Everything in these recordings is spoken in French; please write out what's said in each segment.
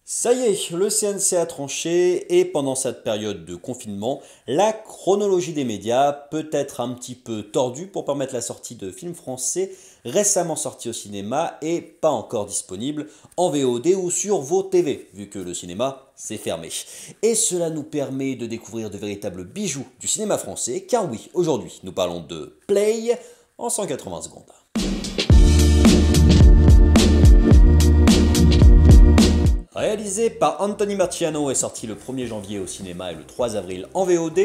Ça y est, le CNC a tranché et pendant cette période de confinement, la chronologie des médias peut être un petit peu tordue pour permettre la sortie de films français récemment sortis au cinéma et pas encore disponibles en VOD ou sur vos TV, vu que le cinéma c'est fermé. Et cela nous permet de découvrir de véritables bijoux du cinéma français, car oui, aujourd'hui nous parlons de Play en 180 secondes. Réalisé par Anthony Marciano et sorti le 1er janvier au cinéma et le 3 avril en VOD,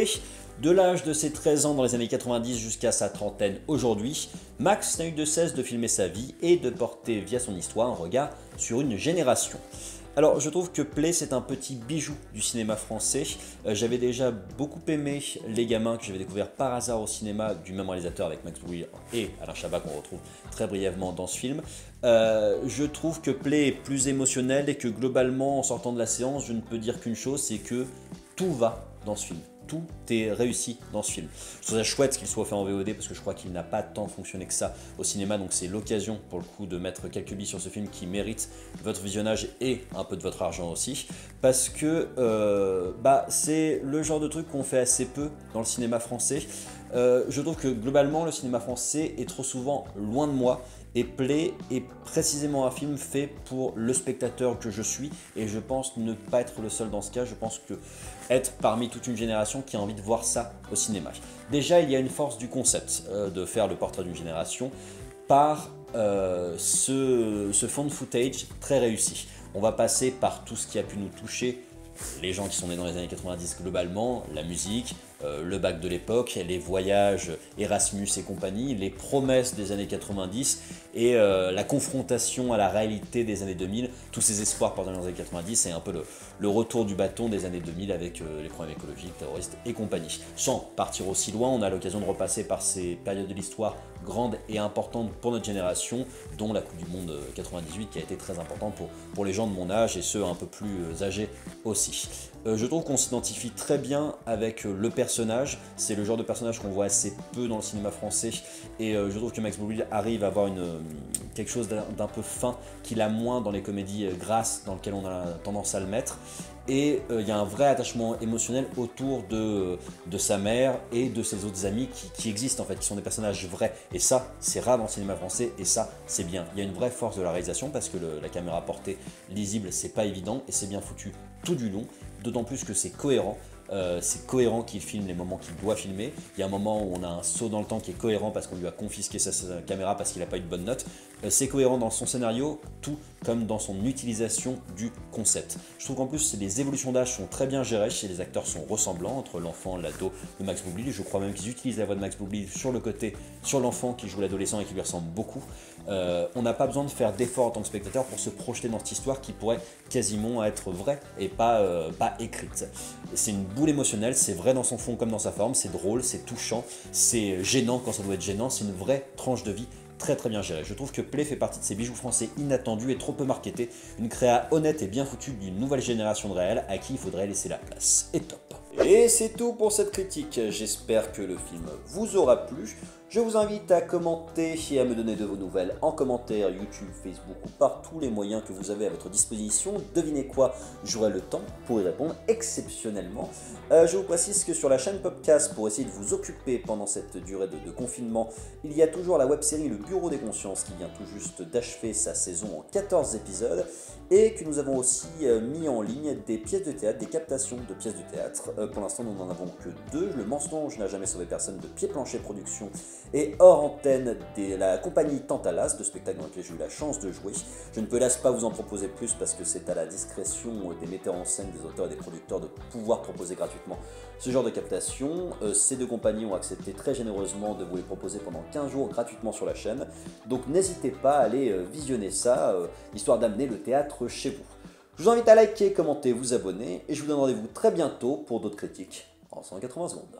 de l'âge de ses 13 ans dans les années 90 jusqu'à sa trentaine aujourd'hui, Max n'a eu de cesse de filmer sa vie et de porter via son histoire un regard sur une génération. Alors je trouve que Play c'est un petit bijou du cinéma français. J'avais déjà beaucoup aimé Les Gamins que j'avais découvert par hasard au cinéma du même réalisateur avec Max Boublil et Alain Chabat qu'on retrouve très brièvement dans ce film. Je trouve que Play est plus émotionnel et que globalement en sortant de la séance je ne peux dire qu'une chose, c'est que tout va dans ce film. Tout est réussi dans ce film. Je trouve ça chouette qu'il soit fait en VOD parce que je crois qu'il n'a pas tant fonctionné que ça au cinéma, donc c'est l'occasion pour le coup de mettre quelques billes sur ce film qui mérite votre visionnage et un peu de votre argent aussi, parce que c'est le genre de truc qu'on fait assez peu dans le cinéma français. Je trouve que globalement le cinéma français est trop souvent loin de moi. Et Play est précisément un film fait pour le spectateur que je suis et je pense ne pas être le seul dans ce cas, je pense que être parmi toute une génération qui a envie de voir ça au cinéma. Déjà il y a une force du concept de faire le portrait d'une génération par ce fond de footage très réussi. On va passer par tout ce qui a pu nous toucher, les gens qui sont nés dans les années 90 globalement, la musique, le bac de l'époque, les voyages Erasmus et compagnie, les promesses des années 90 et la confrontation à la réalité des années 2000, tous ces espoirs pendant les années 90 et un peu le retour du bâton des années 2000 avec les problèmes écologiques, terroristes et compagnie. Sans partir aussi loin, on a l'occasion de repasser par ces périodes de l'histoire grandes et importantes pour notre génération, dont la Coupe du Monde 98 qui a été très importante pour les gens de mon âge et ceux un peu plus âgés aussi. Je trouve qu'on s'identifie très bien avec le personnage, c'est le genre de personnage qu'on voit assez peu dans le cinéma français et je trouve que Max Boublil arrive à avoir quelque chose d'un peu fin qu'il a moins dans les comédies grasses dans lesquelles on a tendance à le mettre. Et il y a un vrai attachement émotionnel autour de sa mère et de ses autres amis qui existent en fait, qui sont des personnages vrais. Et ça, c'est rare dans le cinéma français et ça, c'est bien. Il y a une vraie force de la réalisation parce que la caméra portée lisible, c'est pas évident et c'est bien foutu tout du long. D'autant plus que c'est cohérent. C'est cohérent qu'il filme les moments qu'il doit filmer. Il y a un moment où on a un saut dans le temps qui est cohérent parce qu'on lui a confisqué sa caméra parce qu'il n'a pas eu de bonne note. C'est cohérent dans son scénario, tout comme dans son utilisation du concept. Je trouve qu'en plus les évolutions d'âge sont très bien gérées, et les acteurs sont ressemblants entre l'enfant et l'ado de Max Boublil. Je crois même qu'ils utilisent la voix de Max Boublil sur le côté, sur l'enfant qui joue l'adolescent et qui lui ressemble beaucoup. On n'a pas besoin de faire d'efforts en tant que spectateur pour se projeter dans cette histoire qui pourrait quasiment être vraie et pas écrite. C'est une boule émotionnelle, c'est vrai dans son fond comme dans sa forme, c'est drôle, c'est touchant, c'est gênant quand ça doit être gênant, c'est une vraie tranche de vie très très bien gérée. Je trouve que Play fait partie de ces bijoux français inattendus et trop peu marketés, une créa honnête et bien foutue d'une nouvelle génération de réels à qui il faudrait laisser la place. Et top. Et c'est tout pour cette critique, j'espère que le film vous aura plu. Je vous invite à commenter et à me donner de vos nouvelles en commentaire, YouTube, Facebook ou par tous les moyens que vous avez à votre disposition. Devinez quoi, j'aurai le temps pour y répondre exceptionnellement. Je vous précise que sur la chaîne Popcast, pour essayer de vous occuper pendant cette durée de confinement, il y a toujours la web-série Le Bureau des Consciences qui vient tout juste d'achever sa saison en 14 épisodes et que nous avons aussi mis en ligne des pièces de théâtre, des captations de pièces de théâtre. Pour l'instant, nous n'en avons que 2. Le Mensonge n'a jamais sauvé personne de Pied Plancher Productions et hors antenne de la compagnie Tantalas, de spectacle dans lequel j'ai eu la chance de jouer. Je ne peux hélas pas vous en proposer plus parce que c'est à la discrétion des metteurs en scène, des auteurs et des producteurs de pouvoir proposer gratuitement ce genre de captation. Ces deux compagnies ont accepté très généreusement de vous les proposer pendant 15 jours gratuitement sur la chaîne. Donc n'hésitez pas à aller visionner ça, histoire d'amener le théâtre chez vous. Je vous invite à liker, commenter, vous abonner et je vous donne rendez-vous très bientôt pour d'autres critiques en 180 secondes.